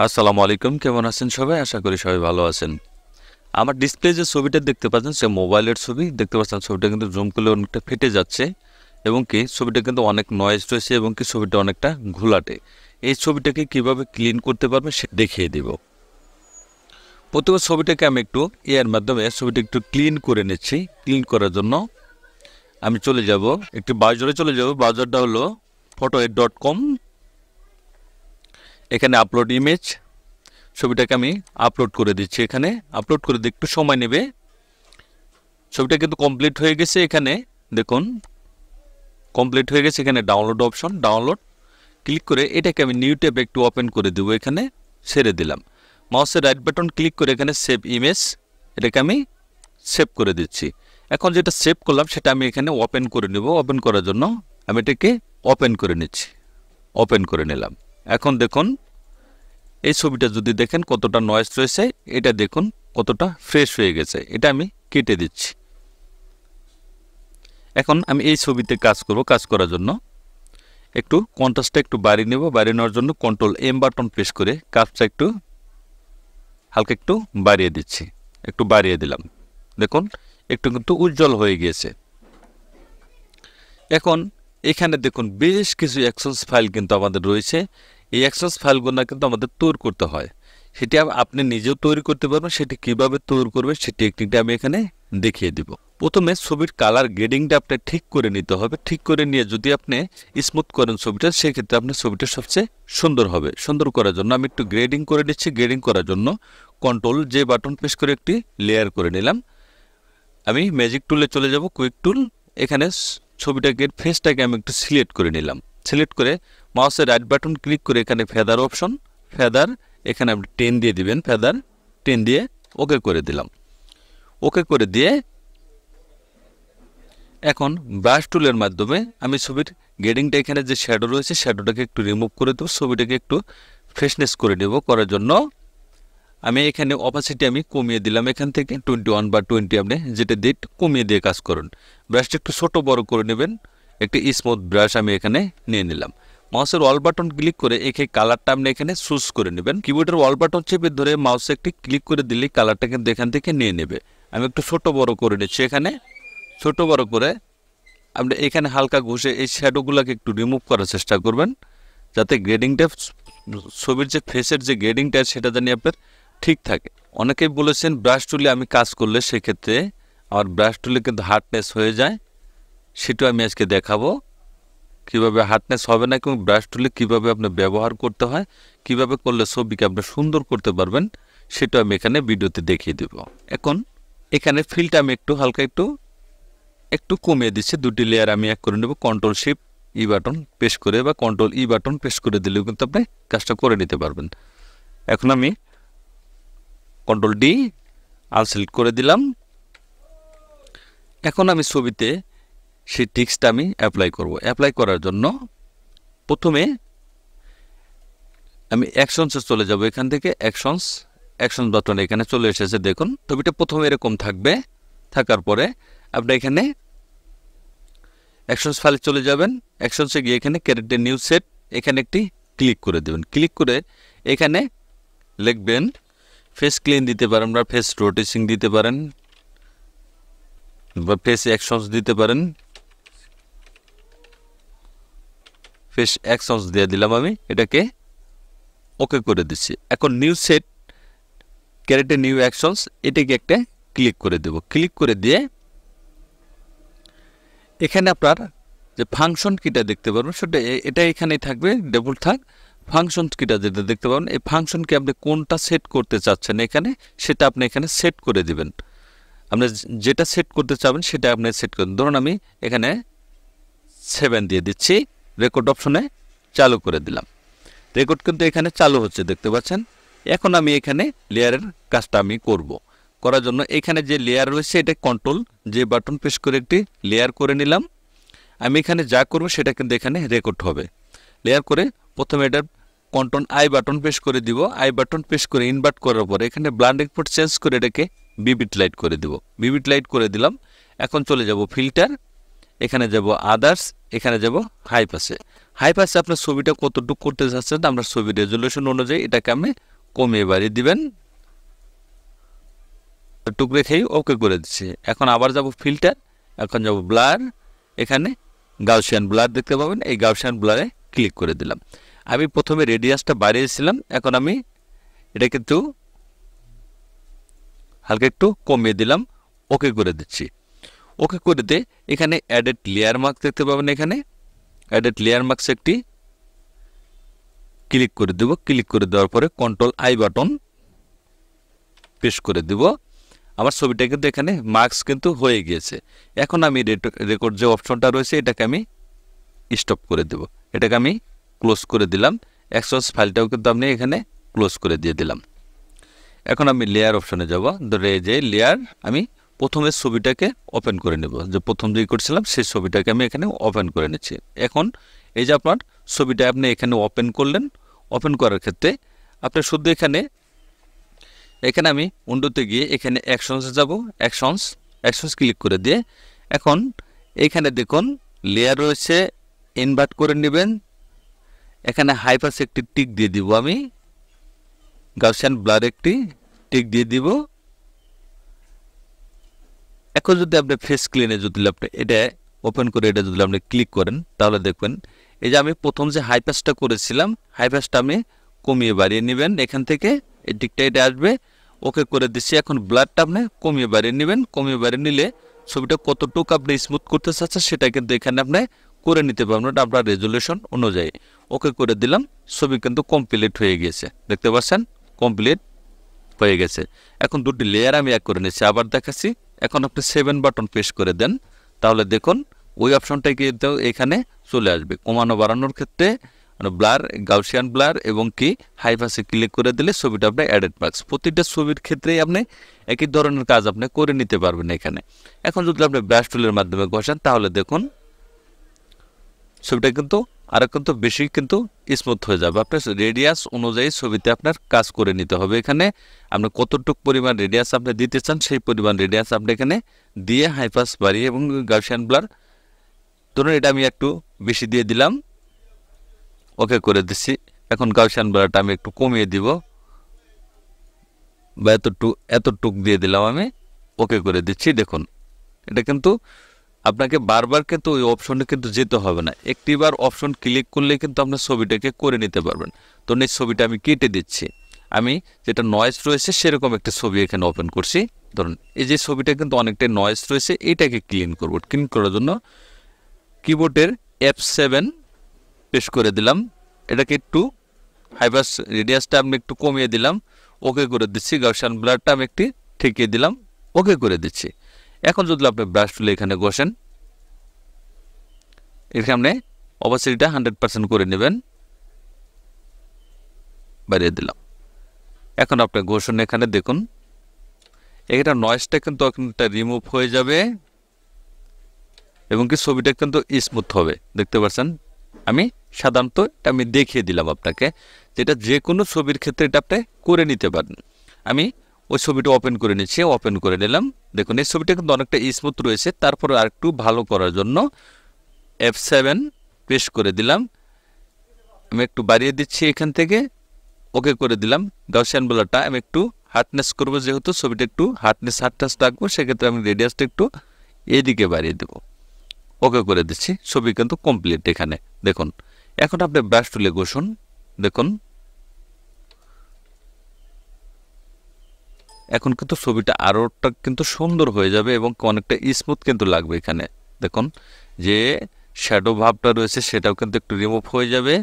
আসসালামু আলাইকুম, কেমন আছেন সবাই? আশা করি সবাই ভালো আছেন। আমার ডিসপ্লে যে ছবিটা দেখতে পাচ্ছেন সে মোবাইলের ছবি দেখতে পাচ্ছেন। ছবিটা কিন্তু জুম করলে অনেকটা ফেটে যাচ্ছে এবং কি ছবিটা কিন্তু অনেক নয়েজ রয়েছে এবং কি ছবিটা অনেকটা ঘোলাটে। এই ছবিটাকে কিভাবে ক্লিন করতে পারবেন সে দেখিয়ে দিব। প্রথমে ছবিটাকে আমি একটু এর মাধ্যমে ছবিটা একটু ক্লিন করে নিচ্ছি। ক্লিন করার জন্য আমি চলে যাব একটু ব্রাউজারে চলে যাব। ব্রাউজারটা হলো photoed.com। এখানে আপলোড ইমেজ, ছবিটাকে আমি আপলোড করে দিচ্ছি। এখানে আপলোড করে দিয়ে একটু সময় নেবে। ছবিটা কিন্তু কমপ্লিট হয়ে গেছে। এখানে দেখুন কমপ্লিট হয়ে গেছে। এখানে ডাউনলোড অপশন, ডাউনলোড ক্লিক করে এটাকে আমি নিউ ট্যাবে একটু ওপেন করে দেবো। এখানে ছেড়ে দিলাম। মাউসের রাইট বাটন ক্লিক করে এখানে সেভ ইমেজ, এটাকে আমি সেভ করে দিচ্ছি। এখন যেটা সেভ করলাম সেটা আমি এখানে ওপেন করে নেব। ওপেন করার জন্য আমি এটাকে ওপেন করে নিচ্ছি। ওপেন করে নিলাম। এখন দেখুন এই ছবিটা যদি দেখেন কতটা নয়েজ রয়েছে, এটা দেখুন কতটা ফ্রেশ হয়ে গেছে। এটা আমি কেটে দিচ্ছি। এখন আমি এই ছবিতে কাজ করব। কাজ করার জন্য একটু কন্ট্রাস্টটা একটু বাড়িয়ে নেব। বাড়িয়ে নেওয়ার জন্য কন্ট্রোল এম বাটন প্রেস করে কাজটা একটু হালকা একটু বাড়িয়ে দিচ্ছি। একটু বাড়িয়ে দিলাম। দেখুন একটু কিন্তু উজ্জ্বল হয়ে গিয়েছে। এখন এখানে দেখুন বেশ কিছু অ্যাকশনস ফাইল কিন্তু আমাদের রয়েছে। এই অ্যাকশনস ফাইলগুলো কিন্তু আমাদের তৈরি করতে হয়। সেটি আপনি নিজেও তৈরি করতে পারবেন। সেটি কিভাবে তৈরি করবেন সেই টেকনিকটা আমি এখানে দেখিয়ে দিব। প্রথমে ছবির কালার গ্রেডিংটা আপনি ঠিক করে নিতে হবে। ঠিক করে নিয়ে যদি আপনি স্মুথ করেন ছবিটা, সেক্ষেত্রে আপনার ছবিটা সবচেয়ে সুন্দর হবে। সুন্দর করার জন্য আমি একটু গ্রেডিং করে নিচ্ছি। গ্রেডিং করার জন্য কন্ট্রোল যে বাটন প্রেস করে একটি লেয়ার করে নিলাম। আমি ম্যাজিক টুলে চলে যাব, কুইক টুল। এখানে ছবিটাকে ফেসটাকে আমি একটু সিলেক্ট করে নিলাম। সিলেক্ট করে মাউসের রাইট বাটন ক্লিক করে এখানে ফেদার অপশন, ফেদার এখানে আপনি 10 দিয়ে দিবেন। ফেদার 10 দিয়ে ওকে করে দিলাম। ওকে করে দিয়ে এখন ব্রাশ টুলের মাধ্যমে আমি ছবির গ্রেডিংটা এখানে যে শ্যাডো রয়েছে শ্যাডোটাকে একটু রিমুভ করে দেবো। ছবিটাকে একটু ফ্রেশনেস করে নেব। করার জন্য আমি এখানে অপাসিটি আমি কমিয়ে দিলাম। এখান থেকে 21 বা 20 আপনি যেটা দিয়ে কমিয়ে দিয়ে কাজ করুন। ব্রাশটা একটু ছোট বড় করে নেবেন। একটি স্মুথ ব্রাশ আমি এখানে নিয়ে নিলাম। মাউসের অল বাটন ক্লিক করে এই কালারটা আপনি এখানে চুজ করে নেবেন। কিবোর্ডের অল বাটন চেপে ধরে মাউসে একটি ক্লিক করে দিলেই কালারটা কিন্তু এখান থেকে নিয়ে নেবে। আমি একটু ছোট বড় করে নিচ্ছি। এখানে ছোট বড় করে আপনি এখানে হালকা ঘষে এই শ্যাডোগুলোকে একটু রিমুভ করার চেষ্টা করবেন, যাতে গ্রেডিংটা ছবির যে ফেসের যে গ্রেডিংটা সেটা জানি আপনার ঠিক থাকে। অনেকেই বলেছেন ব্রাশ টুলে আমি কাজ করলে সেক্ষেত্রে আমার ব্রাশ টুলে কিন্তু হার্ডনেস হয়ে যায়। সেটাও আমি আজকে দেখাবো কিভাবে হার্ডনেস হবে না এবং ব্রাশ টুলে কীভাবে আপনি ব্যবহার করতে হয়, কিভাবে করলে ছবিকে আপনি সুন্দর করতে পারবেন, সেটাও আমি এখানে ভিডিওতে দেখিয়ে দেব। এখন এখানে ফিলটা আমি একটু হালকা একটু কমিয়ে দিচ্ছি। দুটি লেয়ার আমি এক করে নেব। কন্ট্রোল শিফট ই বাটন প্রেস করে বা কন্ট্রোল ই বাটন প্রেস করে দিলেও কিন্তু আপনি কাজটা করে নিতে পারবেন। এখন আমি কন্ট্রোল ডি আনসিলেক্ট করে দিলাম। এখন আমি ছবিতে সেই টেক্সটটা আমি অ্যাপ্লাই করব। অ্যাপ্লাই করার জন্য প্রথমে আমি অ্যাকশনসে চলে যাব। এখান থেকে অ্যাকশন বাটন এখানে চলে এসেছে। দেখুন ছবিটা প্রথমে এরকম থাকবে। থাকার পরে আপনি এখানে অ্যাকশনস ফাইলে চলে যাবেন। অ্যাকশনসে গিয়ে এখানে ক্যারেক্ট নিউ সেট এখানে একটি ক্লিক করে দেবেন। ক্লিক করে এখানে লিখবেন ফেস ক্লিন দিতে পারেন বা ফেস রোটেশিং দিতে পারেন বা ফেস অ্যাকশনস দিতে পারেন। ফেস অ্যাকশনস দিয়ে দিলাম। আমি এটাকে ওকে করে দিচ্ছি। এখন new set correct new actions এটাকে একটা ক্লিক করে দেব। ক্লিক করে দিয়ে এখানে আপনার যে ফাংশন কিটা দেখতে পারবেন সেটা এটা এখানেই থাকবে। ডেবল থাক ফাংশন কিটা যেটা দেখতে পাবেন, এই ফাংশনকে আপনি কোনটা সেট করতে চাচ্ছেন এখানে সেটা আপনি এখানে সেট করে দিবেন। আপনি যেটা সেট করতে চাবেন সেটা আপনি সেট করুন। ধরুন আমি এখানে 7 দিয়ে দিচ্ছি। রেকর্ড অপশনে চালু করে দিলাম। রেকর্ড কিন্তু এখানে চালু হচ্ছে দেখতে পাচ্ছেন। এখন আমি এখানে লেয়ারের কাজটা আমি করব। করার জন্য এখানে যে লেয়ার রয়েছে এটা কন্ট্রোল যে বাটন প্রেস করে একটি লেয়ার করে নিলাম। আমি এখানে যা করব সেটা কিন্তু এখানে রেকর্ড হবে। লেয়ার করে প্রথমে এটার কন্ট্রোল আই বাটন প্রেস করে দিব। আই বাটন প্রেস করে ইনভার্ট করার পরে এখানে ব্লান্ড এক্সপোর্ট চেঞ্জ করে এটাকে বিবিট লাইট করে দিব। বিবিট লাইট করে দিলাম। এখন চলে যাব ফিল্টার। এখানে যাব আদার্স, এখানে যাব হাই পাসে। হাই পাসে আপনার ছবিটা কতটুকু করতে চাচ্ছেন আমরা ছবির রেজুলেশন অনুযায়ী এটাকে আমি কমিয়ে বাড়িয়ে দিবেন, টুক রেখেই ওকে করে দিচ্ছি। এখন আবার যাব ফিল্টার, এখন যাব ব্লার, এখানে গাউসিয়ান ব্লার দেখতে পাবেন, এই গাউসিয়ান ব্লারে ক্লিক করে দিলাম। আমি প্রথমে রেডিয়াসটা বাড়িয়েছিলাম, এখন আমি এটা কিন্তু হালকা একটু কমিয়ে দিলাম, ওকে করে দিচ্ছি। ওকে করে দিয়ে এখানে অ্যাডেড লেয়ার মার্ক দেখতে পাবেন, এখানে অ্যাডেড লেয়ার মার্কস একটি ক্লিক করে দেব। ক্লিক করে দেওয়ার পরে কন্ট্রোল আই বাটন প্রেস করে দেব। আমার ছবিটা কিন্তু এখানে মার্কস কিন্তু হয়ে গিয়েছে। এখন আমি রেকর্ড যে অপশনটা রয়েছে এটাকে আমি স্টপ করে দেব, এটাকে আমি ক্লোজ করে দিলাম। এক্সপোর্ট ফাইলটাও কিন্তু আমি এখানে ক্লোজ করে দিয়ে দিলাম। এখন আমি লেয়ার অপশনে যাব, ধরে যে লেয়ার আমি প্রথমে ছবিটাকে ওপেন করে নেব, যে প্রথম যে করছিলাম সেই ছবিটাকে আমি এখানে ওপেন করে নিচ্ছি। এখন এই যে আপনার ছবিটা আপনি এখানে ওপেন করলেন, ওপেন করার ক্ষেত্রে আপনি শুধু এখানে আমি উইন্ডোতে গিয়ে এখানে অ্যাকশনসে যাব, অ্যাকশনস ক্লিক করে দিয়ে এখন এখানে দেখুন লেয়ার রয়েছে, ইনভার্ট করে নেবেন। এখানে হাইপাস একটি টিক দিয়ে দিব, আমি গাউসিয়ান ব্লার একটি টিক দিয়ে দিব। এখন যদি আপনি ফেস ক্লিনে যদি আপনি এটা ওপেন করে এটা যদি আপনি ক্লিক করেন তাহলে দেখবেন এই যে আমি প্রথম যে হাইপাসটা করেছিলাম হাইপাসটা আমি কমিয়ে বাড়িয়ে নেবেন, এখান থেকে এই টিকটা এটা আসবে, ওকে করে দিচ্ছি। এখন ব্লারটা আপনি কমিয়ে বাড়িয়ে নেবেন, কমিয়ে বাড়িয়ে নিলে ছবিটা কতটুকু আপনি স্মুথ করতে চাচ্ছেন সেটা কিন্তু এখানে আপনি করে নিতে পারবেন আপনার রেজুলেশন অনুযায়ী। ওকে করে দিলাম, ছবি কিন্তু কমপ্লিট হয়ে গিয়েছে, দেখতে পাচ্ছেন কমপ্লিট হয়ে গেছে। এখন দুটি লেয়ার আমি এক করে নিচ্ছি, আবার দেখাচ্ছি। এখন আপনি 7 বাটন প্রেস করে দেন, তাহলে দেখুন ওই অপশনটা কিন্তু এখানে চলে আসবে। কমানো বাড়ানোর ক্ষেত্রে ব্লার, গাউসিয়ান ব্লার এবং কি হাইপাসে ক্লিক করে দিলে ছবিটা আপনার অ্যাডেড মার্কস। প্রতিটা ছবির ক্ষেত্রেই আপনি একই ধরনের কাজ আপনি করে নিতে পারবেন এখানে। এখন যদি আপনি ব্রাশ টুলের মাধ্যমে ঘষেন তাহলে দেখুন ছবিটা কিন্তু আরও কিন্তু বেশি কিন্তু স্মুথ হয়ে যাবে। আপনার রেডিয়াস অনুযায়ী ছবিতে আপনার কাজ করে নিতে হবে। এখানে আপনি কতটুকু পরিমাণ রেডিয়াস আপনি দিতে চান সেই পরিমাণ রেডিয়াস আপনি এখানে দিয়ে হাইপাস বাড়িয়ে এবং গাউসিয়ান ব্লার ধরুন এটা আমি একটু বেশি দিয়ে দিলাম, ওকে করে দিচ্ছি। এখন গাউসিয়ান ব্লারটা আমি একটু কমিয়ে দিব বা এতটুক দিয়ে দিলাম, আমি ওকে করে দিচ্ছি। দেখুন এটা কিন্তু আপনাকে বারবার কিন্তু ওই অপশনে কিন্তু যেতে হবে না, একটিবার অপশন ক্লিক করলে কিন্তু আপনার ছবিটাকে করে নিতে পারবেন। তো এই ছবিটা আমি কেটে দিচ্ছি, আমি যেটা নয়েজ রয়েছে সেরকম একটা ছবি এখানে ওপেন করছি। ধরুন এই যে ছবিটা কিন্তু অনেকটাই নয়েজ রয়েছে, এইটাকে ক্লিন করব। ক্লিন করার জন্য কিবোর্ডের F7 প্রেস করে দিলাম, এটাকে একটু হাইপাস রেডিয়াসটা আমি একটু কমিয়ে দিলাম, ওকে করে দিচ্ছি। গাউসিয়ান ব্লারটা আমি একটু ঠেকিয়ে দিলাম, ওকে করে দিচ্ছি। এখন যদি আপনি ব্রাশ টুলে এখানে ঘষেন, এখানে অপাসিটিটা 100% করে নেবেন, বাড়িয়ে দিলাম। এখন আপনি ঘষণ এখানে দেখুন এটা নয়েজটা কিন্তু একটা রিমুভ হয়ে যাবে এবং কি ছবিটা কিন্তু স্মুথ হবে, দেখতে পাচ্ছেন। আমি সাধারণত এটা আমি দেখিয়ে দিলাম আপনাকে, যেটা যে কোনো ছবির ক্ষেত্রে এটা আপনি করে নিতে পারেন। আমি ওই ছবিটা ওপেন করে নিচ্ছি, ওপেন করে নিলাম। দেখুন এই ছবিটা কিন্তু অনেকটা স্মুথ রয়েছে, তারপরে আর একটু ভালো করার জন্য F7 প্রেস করে দিলাম, আমি একটু বাড়িয়ে দিচ্ছি এখান থেকে, ওকে করে দিলাম। গাউসিয়ান ব্লারটা আমি একটু হার্ডনেস করব, যেহেতু ছবিটা একটু হার্ডনেস রাখবো সেক্ষেত্রে আমি রেডিয়াসটা একটু এদিকে বাড়িয়ে দেব, ওকে করে দিচ্ছি। ছবি কিন্তু কমপ্লিট এখানে দেখুন। এখন আপনি ব্রাশ টুলে ঘষুন, দেখুন এখন কিন্তু ছবিটা আরোটা কিন্তু সুন্দর হয়ে যাবে এবং অনেকটা স্মুথ কিন্তু লাগবে। এখানে দেখুন যে শ্যাডো ভাবটা রয়েছে সেটাও কিন্তু একটু রিমুভ হয়ে যাবে,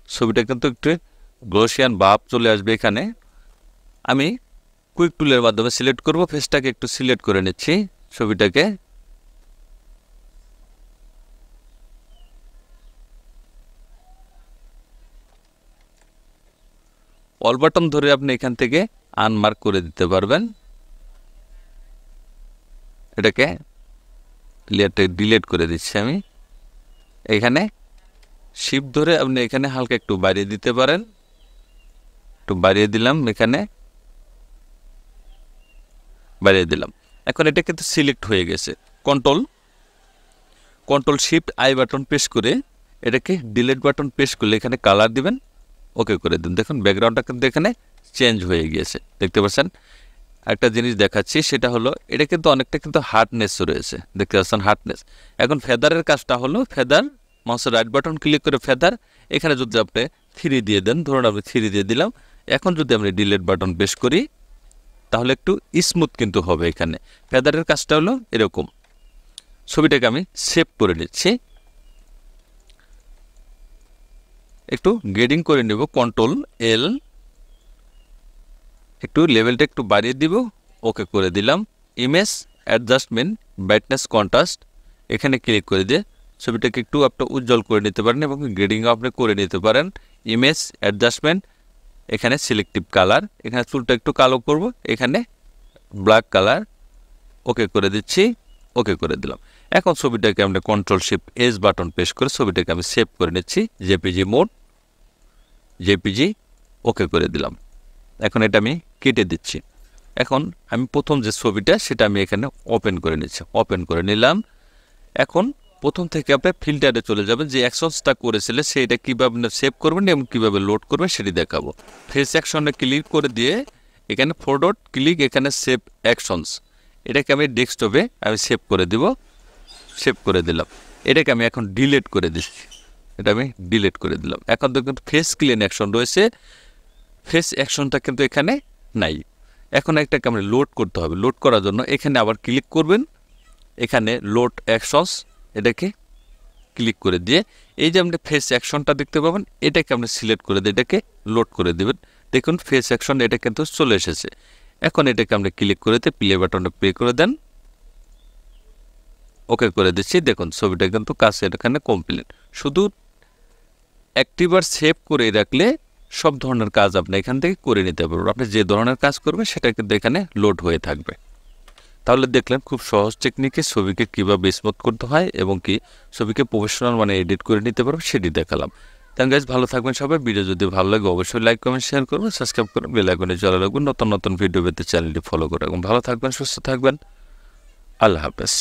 ছবিটা কিন্তু একটু গ্লোসিয়ান ভাব চলে আসবে। এখানে আমি কুইক টুলের মাধ্যমে সিলেক্ট করব, ফেসটাকে একটু সিলেক্ট করে নিচ্ছি, ছবিটাকে অল বাটন ধরে আপনি এখান থেকে আনমার্ক করে দিতে পারবেন। এটাকে লেয়ারটা ডিলিট করে দিচ্ছি আমি। এখানে শিফট ধরে আপনি এখানে হালকা একটু বাড়িয়ে দিতে পারেন, একটু বাড়িয়ে দিলাম, এখানে বাড়িয়ে দিলাম। এখন এটা কিন্তু সিলেক্ট হয়ে গেছে, control control shift I button press করে এটাকে ডিলিট বাটন প্রেস করলে এখানে কালার দিবেন, ওকে করে দিন। দেখুন ব্যাকগ্রাউন্ডটা কিন্তু এখানে চেঞ্জ হয়ে গিয়েছে, দেখতে পাচ্ছেন। একটা জিনিস দেখাচ্ছি, সেটা হলো এটা কিন্তু অনেকটা কিন্তু হার্ডনেস রয়েছে, দেখতে পাচ্ছেন হার্ডনেস। এখন ফেদারের কাজটা হলো ফেদার, মাউসের রাইট বাটন ক্লিক করে ফেদার, এখানে যদি আপনি 3 দিয়ে দেন, ধরুন আমি 3 দিয়ে দিলাম। এখন যদি আমরা ডিলিট বাটন প্রেস করি তাহলে একটু স্মুথ কিন্তু হবে। এখানে ফেদারের কাজটা হলো এরকম। ছবিটাকে আমি সেভ করে নিচ্ছি, একটু গ্রেডিং করে নেব, কন্ট্রোল এল, একটু লেভেলটা একটু বাড়িয়ে দিব, ওকে করে দিলাম। ইমেজ অ্যাডজাস্টমেন্ট ব্রাইটনেস কন্ট্রাস্ট এখানে ক্লিক করে দিয়ে ছবিটাকে একটু আপনি উজ্জ্বল করে নিতে পারেন এবং গ্রেডিংও আপনি করে নিতে পারেন। ইমেজ অ্যাডজাস্টমেন্ট, এখানে সিলেক্টিভ কালার, এখানে চুলটা একটু কালো করব, এখানে ব্ল্যাক কালার, ওকে করে দিচ্ছি, ওকে করে দিলাম। এখন ছবিটাকে আমরা control shift S button press করে ছবিটাকে আমি সেভ করে নিচ্ছি, জেপিজি মোড, জেপিজি, ওকে করে দিলাম। এখন এটা আমি কেটে দিচ্ছি। এখন আমি প্রথম যে ছবিটা সেটা আমি এখানে ওপেন করে নিচ্ছি, ওপেন করে নিলাম। এখন প্রথম থেকে আপনি ফিল্টারে চলে যাবেন, যে অ্যাকশনসটা করেছিলেন সেইটা কীভাবে সেভ করবেন এবং কীভাবে লোড করবেন সেটি দেখাবো। ফেস অ্যাকশনে ক্লিক করে দিয়ে এখানে 4 ডট ক্লিক, এখানে সেভ অ্যাকশনস, এটাকে আমি ডেস্কটপে আমি সেভ করে দিব, সেভ করে দিলাম। এটাকে আমি এখন ডিলিট করে দিচ্ছি, এটা আমি ডিলিট করে দিলাম। এখন দেখুন ফেস ক্লিন অ্যাকশন রয়েছে, ফেস অ্যাকশনটা কিন্তু এখানে নাই। এখন একটাকে আমরা লোড করতে হবে। লোড করার জন্য এখানে আবার ক্লিক করবেন, এখানে লোড অ্যাকশনস, এটাকে ক্লিক করে দিয়ে এই যে আপনি ফেস অ্যাকশনটা দেখতে পাবেন, এটাকে আপনি সিলেক্ট করে দিয়ে এটাকে লোড করে দেবেন। দেখুন ফেস অ্যাকশন এটা কিন্তু চলে এসেছে। এখন এটাকে আমরা ক্লিক করে দিয়ে প্লে বাটনে প্লে করে দেন, ওকে করে দিচ্ছি। দেখুন ছবিটা কিন্তু কাজ এখানে কমপ্লিট। শুধু একটিবার সেভ করে রাখলে সব ধরনের কাজ আপনি এখান থেকে করে নিতে পারবেন। আপনি যে ধরনের কাজ করবেন সেটা কিন্তু এখানে লোড হয়ে থাকবে। তাহলে দেখলেন খুব সহজ টেকনিকে ছবিকে কীভাবে স্মুথ করতে হয় এবং কি ছবিকে প্রফেশনাল মানে এডিট করে নিতে পারবেন সেটি দেখালাম। তাহলে গাইস ভালো থাকবেন সবাই। ভিডিও যদি ভালো লাগে অবশ্যই লাইক কমেন্ট শেয়ার করবেন, সাবস্ক্রাইব করবেন, বেল আইকনে জ্বালিয়ে রাখবেন। নতুন নতুন ভিডিও পেতে চ্যানেলটি ফলো করে এবং ভালো থাকবেন, সুস্থ থাকবেন। আল্লাহ হাফেজ।